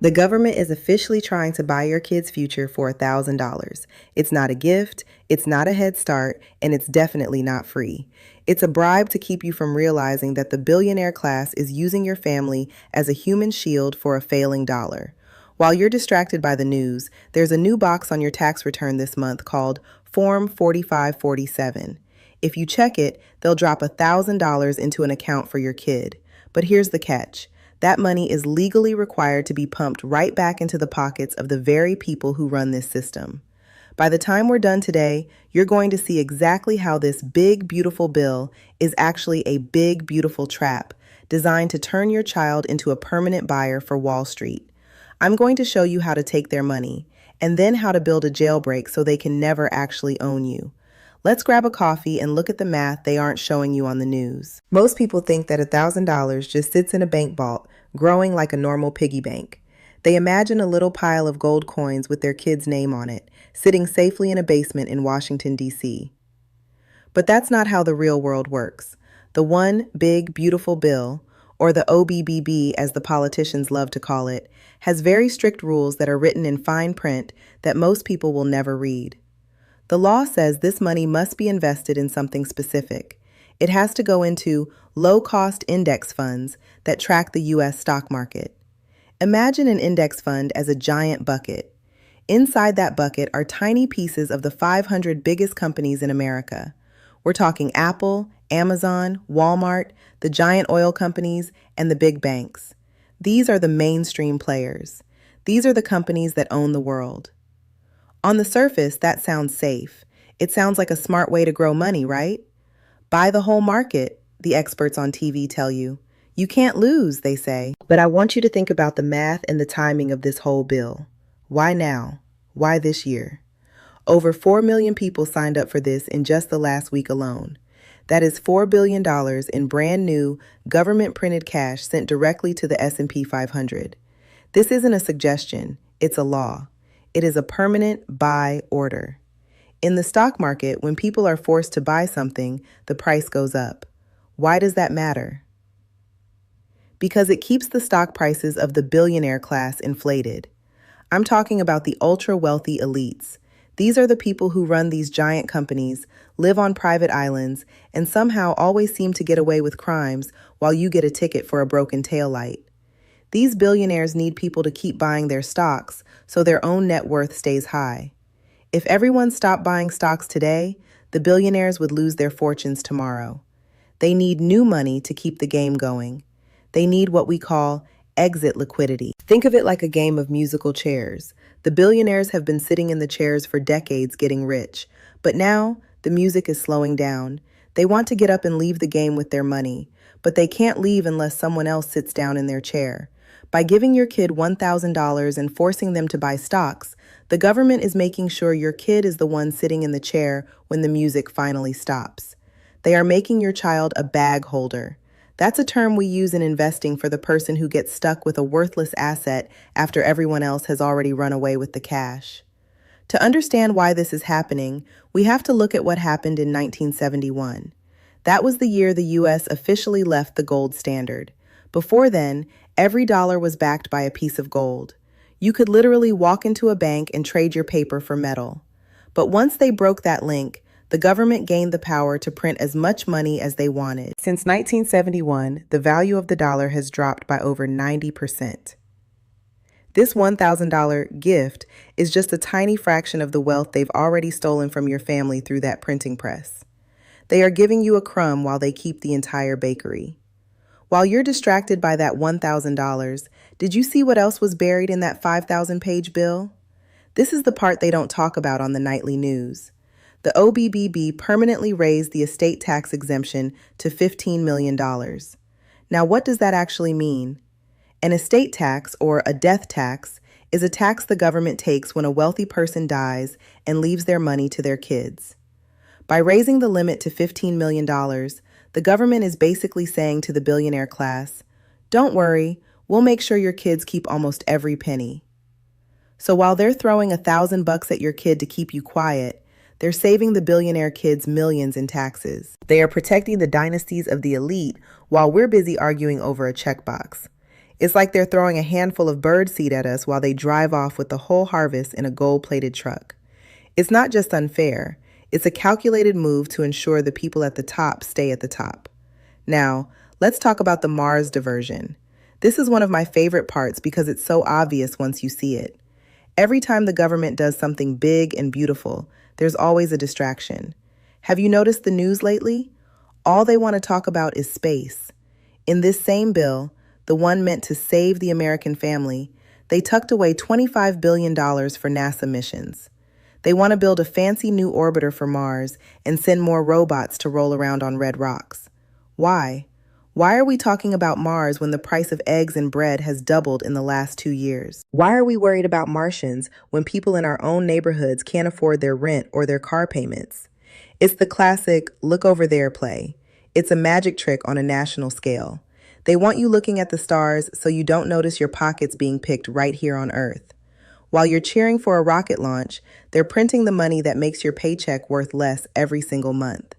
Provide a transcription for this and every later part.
The government is officially trying to buy your kid's future for $1,000. It's not a gift, it's not a head start, and it's definitely not free. It's a bribe to keep you from realizing that the billionaire class is using your family as a human shield for a failing dollar. While you're distracted by the news, there's a new box on your tax return this month called Form 4547. If you check it, they'll drop $1,000 into an account for your kid. But here's the catch. That money is legally required to be pumped right back into the pockets of the very people who run this system. By the time we're done today, you're going to see exactly how this big, beautiful bill is actually a big, beautiful trap designed to turn your child into a permanent buyer for Wall Street. I'm going to show you how to take their money and then how to build a jailbreak so they can never actually own you. Let's grab a coffee and look at the math they aren't showing you on the news. Most people think that $1,000 just sits in a bank vault, growing like a normal piggy bank. They imagine a little pile of gold coins with their kid's name on it, sitting safely in a basement in Washington, D.C. But that's not how the real world works. The one big, beautiful bill, or the OBBB as the politicians love to call it, has very strict rules that are written in fine print that most people will never read. The law says this money must be invested in something specific. It has to go into low-cost index funds that track the U.S. stock market. Imagine an index fund as a giant bucket. Inside that bucket are tiny pieces of the 500 biggest companies in America. We're talking Apple, Amazon, Walmart, the giant oil companies, and the big banks. These are the mainstream players. These are the companies that own the world. On the surface, that sounds safe. It sounds like a smart way to grow money, right? Buy the whole market, the experts on TV tell you. You can't lose, they say. But I want you to think about the math and the timing of this whole bill. Why now? Why this year? Over 4 million people signed up for this in just the last week alone. That is $4 billion in brand new, government-printed cash sent directly to the S&P 500. This isn't a suggestion, it's a law. It is a permanent buy order. In the stock market, when people are forced to buy something, the price goes up. Why does that matter? Because it keeps the stock prices of the billionaire class inflated. I'm talking about the ultra-wealthy elites. These are the people who run these giant companies, live on private islands, and somehow always seem to get away with crimes while you get a ticket for a broken taillight. These billionaires need people to keep buying their stocks so their own net worth stays high. If everyone stopped buying stocks today, the billionaires would lose their fortunes tomorrow. They need new money to keep the game going. They need what we call exit liquidity. Think of it like a game of musical chairs. The billionaires have been sitting in the chairs for decades getting rich, but now the music is slowing down. They want to get up and leave the game with their money, but they can't leave unless someone else sits down in their chair. By giving your kid $1,000 and forcing them to buy stocks, the government is making sure your kid is the one sitting in the chair when the music finally stops. They are making your child a bag holder. That's a term we use in investing for the person who gets stuck with a worthless asset after everyone else has already run away with the cash. To understand why this is happening, we have to look at what happened in 1971. That was the year the U.S. officially left the gold standard. Before then, every dollar was backed by a piece of gold. You could literally walk into a bank and trade your paper for metal. But once they broke that link, the government gained the power to print as much money as they wanted. Since 1971, the value of the dollar has dropped by over 90%. This $1,000 gift is just a tiny fraction of the wealth they've already stolen from your family through that printing press. They are giving you a crumb while they keep the entire bakery. While you're distracted by that $1,000, did you see what else was buried in that 5,000-page bill? This is the part they don't talk about on the nightly news. The OBBB permanently raised the estate tax exemption to $15 million. Now, what does that actually mean? An estate tax, or a death tax, is a tax the government takes when a wealthy person dies and leaves their money to their kids. By raising the limit to $15 million, the government is basically saying to the billionaire class, don't worry, we'll make sure your kids keep almost every penny. So while they're throwing $1,000 at your kid to keep you quiet, they're saving the billionaire kids millions in taxes. They are protecting the dynasties of the elite while we're busy arguing over a checkbox. It's like they're throwing a handful of birdseed at us while they drive off with the whole harvest in a gold-plated truck. It's not just unfair, it's a calculated move to ensure the people at the top stay at the top. Now, let's talk about the Mars Diversion. This is one of my favorite parts because it's so obvious once you see it. Every time the government does something big and beautiful, there's always a distraction. Have you noticed the news lately? All they want to talk about is space. In this same bill, the one meant to save the American family, they tucked away $25 billion for NASA missions. They want to build a fancy new orbiter for Mars and send more robots to roll around on red rocks. Why? Why are we talking about Mars when the price of eggs and bread has doubled in the last 2 years? Why are we worried about Martians when people in our own neighborhoods can't afford their rent or their car payments? It's the classic look over there play. It's a magic trick on a national scale. They want you looking at the stars so you don't notice your pockets being picked right here on Earth. While you're cheering for a rocket launch, they're printing the money that makes your paycheck worth less every single month.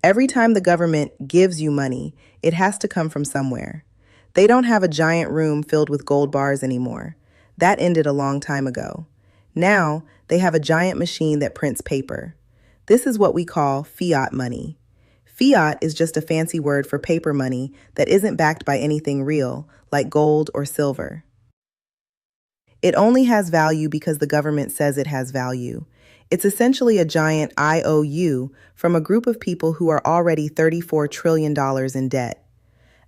Every time the government gives you money, it has to come from somewhere. They don't have a giant room filled with gold bars anymore. That ended a long time ago. Now, they have a giant machine that prints paper. This is what we call fiat money. Fiat is just a fancy word for paper money that isn't backed by anything real, like gold or silver. It only has value because the government says it has value. It's essentially a giant IOU from a group of people who are already $34 trillion in debt.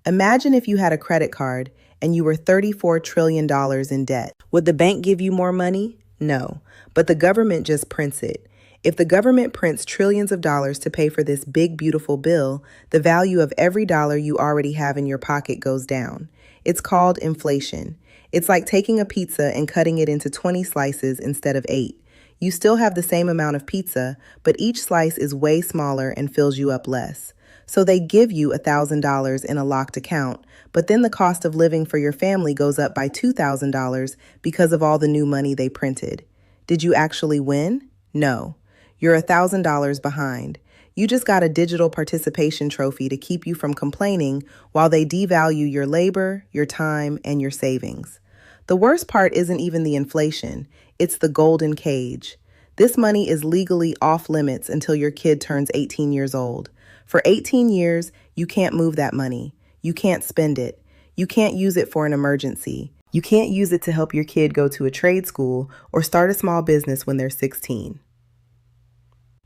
Imagine if you had a credit card and you were $34 trillion in debt. Would the bank give you more money? No, but the government just prints it. If the government prints trillions of dollars to pay for this big, beautiful bill, the value of every dollar you already have in your pocket goes down. It's called inflation. It's like taking a pizza and cutting it into 20 slices instead of 8. You still have the same amount of pizza, but each slice is way smaller and fills you up less. So they give you $1,000 in a locked account, but then the cost of living for your family goes up by $2,000 because of all the new money they printed. Did you actually win? No. You're $1,000 behind. You just got a digital participation trophy to keep you from complaining while they devalue your labor, your time, and your savings. The worst part isn't even the inflation. It's the golden cage. This money is legally off limits until your kid turns 18 years old. For 18 years, you can't move that money. You can't spend it. You can't use it for an emergency. You can't use it to help your kid go to a trade school or start a small business when they're 16.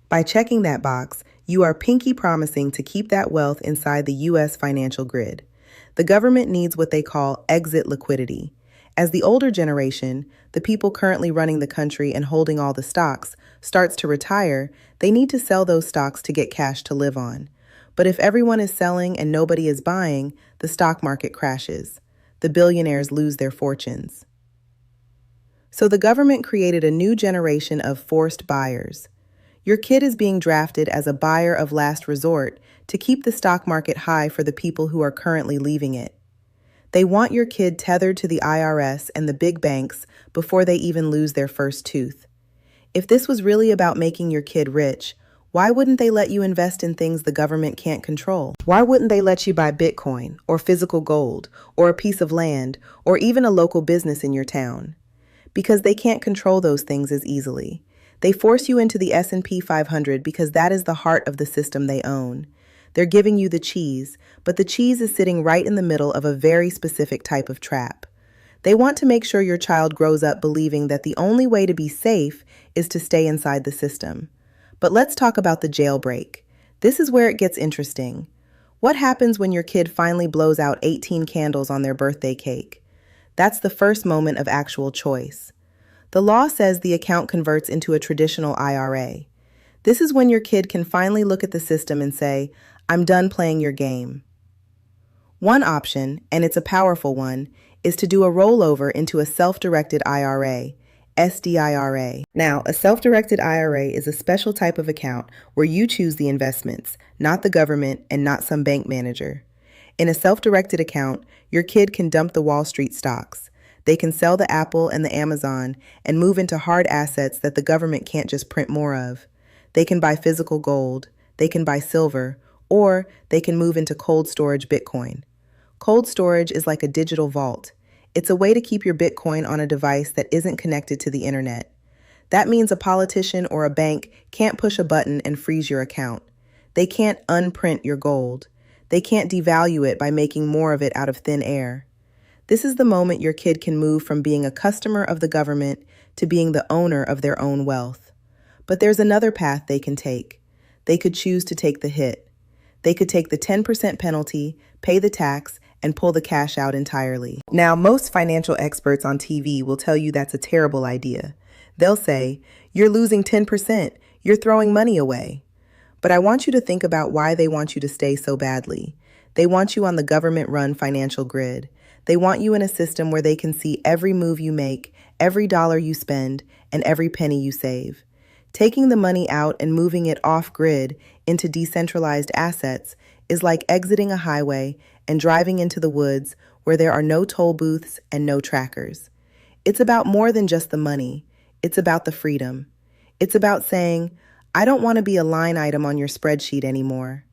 By checking that box, you are pinky promising to keep that wealth inside the U.S. financial grid. The government needs what they call exit liquidity. As the older generation, the people currently running the country and holding all the stocks, starts to retire, they need to sell those stocks to get cash to live on. But if everyone is selling and nobody is buying, the stock market crashes. The billionaires lose their fortunes. So the government created a new generation of forced buyers. Your kid is being drafted as a buyer of last resort to keep the stock market high for the people who are currently leaving it. They want your kid tethered to the IRS and the big banks before they even lose their first tooth. If this was really about making your kid rich, why wouldn't they let you invest in things the government can't control? Why wouldn't they let you buy Bitcoin or physical gold or a piece of land or even a local business in your town? Because they can't control those things as easily. They force you into the S&P 500 because that is the heart of the system they own. They're giving you the cheese, but the cheese is sitting right in the middle of a very specific type of trap. They want to make sure your child grows up believing that the only way to be safe is to stay inside the system. But let's talk about the jailbreak. This is where it gets interesting. What happens when your kid finally blows out 18 candles on their birthday cake? That's the first moment of actual choice. The law says the account converts into a traditional IRA. This is when your kid can finally look at the system and say, I'm done playing your game. One option, and it's a powerful one, is to do a rollover into a self-directed IRA, SDIRA. Now, a self-directed IRA is a special type of account where you choose the investments, not the government and not some bank manager. In a self-directed account, your kid can dump the Wall Street stocks. They can sell the Apple and the Amazon and move into hard assets that the government can't just print more of. They can buy physical gold, they can buy silver, or they can move into cold storage Bitcoin. Cold storage is like a digital vault. It's a way to keep your Bitcoin on a device that isn't connected to the internet. That means a politician or a bank can't push a button and freeze your account. They can't unprint your gold. They can't devalue it by making more of it out of thin air. This is the moment your kid can move from being a customer of the government to being the owner of their own wealth. But there's another path they can take. They could choose to take the hit. They could take the 10% penalty, pay the tax, and pull the cash out entirely. Now, most financial experts on TV will tell you that's a terrible idea. They'll say, "You're losing 10%, you're throwing money away." But I want you to think about why they want you to stay so badly. They want you on the government-run financial grid. They want you in a system where they can see every move you make, every dollar you spend, and every penny you save. Taking the money out and moving it off-grid into decentralized assets is like exiting a highway and driving into the woods where there are no toll booths and no trackers. It's about more than just the money. It's about the freedom. It's about saying, "I don't want to be a line item on your spreadsheet anymore."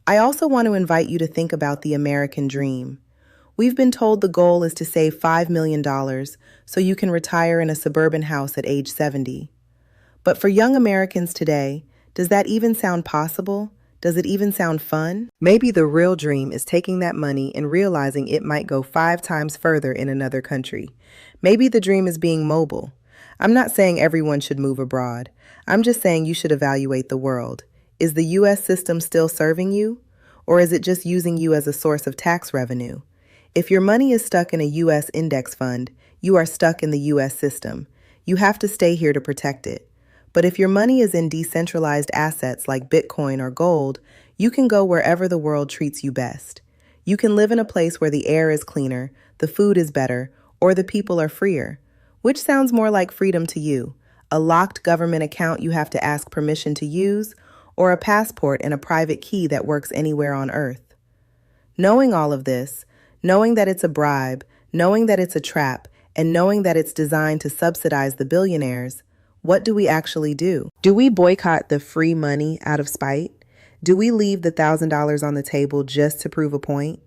I also want to invite you to think about the American dream. We've been told the goal is to save $5 million so you can retire in a suburban house at age 70. But for young Americans today, does that even sound possible? Does it even sound fun? Maybe the real dream is taking that money and realizing it might go 5 times further in another country. Maybe the dream is being mobile. I'm not saying everyone should move abroad. I'm just saying you should evaluate the world. Is the U.S. system still serving you? Or is it just using you as a source of tax revenue? If your money is stuck in a U.S. index fund, you are stuck in the U.S. system. You have to stay here to protect it. But if your money is in decentralized assets like Bitcoin or gold, you can go wherever the world treats you best. You can live in a place where the air is cleaner, the food is better, or the people are freer. Which sounds more like freedom to you? A locked government account you have to ask permission to use, or a passport and a private key that works anywhere on Earth? Knowing all of this, knowing that it's a bribe, knowing that it's a trap, and knowing that it's designed to subsidize the billionaires, what do we actually do? Do we boycott the free money out of spite? Do we leave the $1,000 on the table just to prove a point?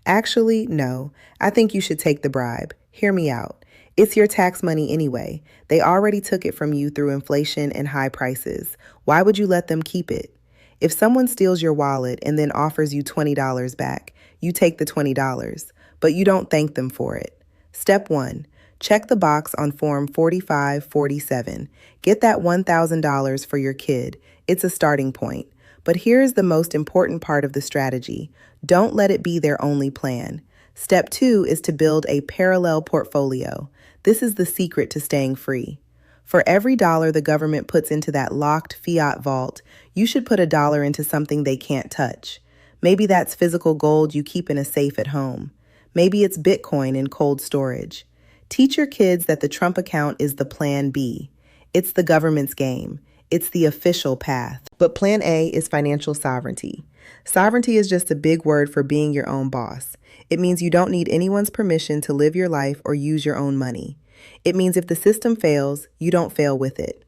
Actually, no. I think you should take the bribe. Hear me out. It's your tax money anyway. They already took it from you through inflation and high prices. Why would you let them keep it? If someone steals your wallet and then offers you $20 back, you take the $20, but you don't thank them for it. Step 1. Check the box on Form 4547. Get that $1,000 for your kid. It's a starting point. But here's the most important part of the strategy. Don't let it be their only plan. Step 2 is to build a parallel portfolio. This is the secret to staying free. For every dollar the government puts into that locked fiat vault, you should put $1 into something they can't touch. Maybe that's physical gold you keep in a safe at home. Maybe it's Bitcoin in cold storage. Teach your kids that the Trump account is the plan B. It's the government's game. It's the official path. But plan A is financial sovereignty. Sovereignty is just a big word for being your own boss. It means you don't need anyone's permission to live your life or use your own money. It means if the system fails, you don't fail with it.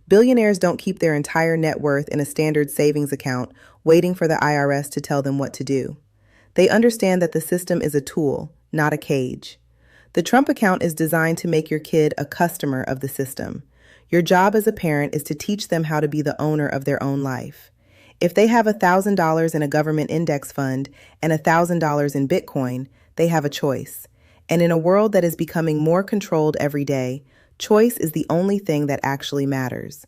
Billionaires don't keep their entire net worth in a standard savings account waiting for the IRS to tell them what to do. They understand that the system is a tool, not a cage. The Trump account is designed to make your kid a customer of the system. Your job as a parent is to teach them how to be the owner of their own life. If they have $1,000 in a government index fund and $1,000 in Bitcoin, they have a choice. And in a world that is becoming more controlled every day, choice is the only thing that actually matters.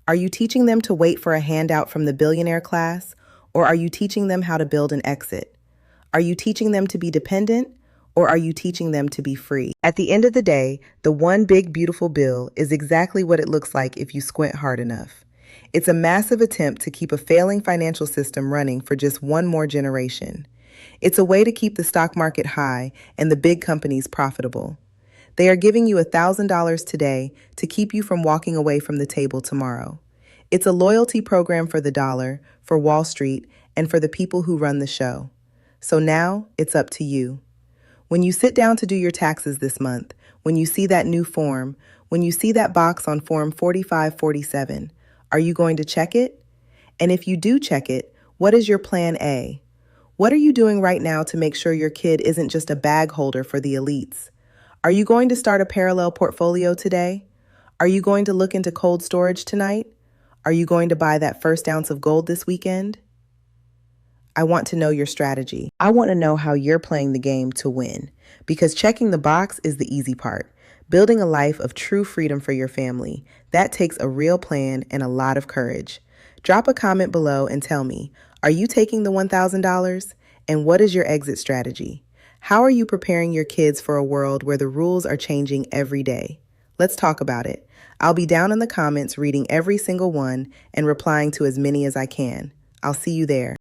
Are you teaching them to wait for a handout from the billionaire class, or are you teaching them how to build an exit? Are you teaching them to be dependent, or are you teaching them to be free? At the end of the day, the one big beautiful bill is exactly what it looks like if you squint hard enough. It's a massive attempt to keep a failing financial system running for just one more generation. It's a way to keep the stock market high and the big companies profitable. They are giving you $1,000 today to keep you from walking away from the table tomorrow. It's a loyalty program for the dollar, for Wall Street, and for the people who run the show. So now it's up to you. When you sit down to do your taxes this month, when you see that new form, when you see that box on Form 4547, are you going to check it? And if you do check it, what is your plan A? What are you doing right now to make sure your kid isn't just a bag holder for the elites? Are you going to start a parallel portfolio today? Are you going to look into cold storage tonight? Are you going to buy that first ounce of gold this weekend? I want to know your strategy. I want to know how you're playing the game to win. Because checking the box is the easy part. Building a life of true freedom for your family, that takes a real plan and a lot of courage. Drop a comment below and tell me, are you taking the $1,000? And what is your exit strategy? How are you preparing your kids for a world where the rules are changing every day? Let's talk about it. I'll be down in the comments reading every single one and replying to as many as I can. I'll see you there.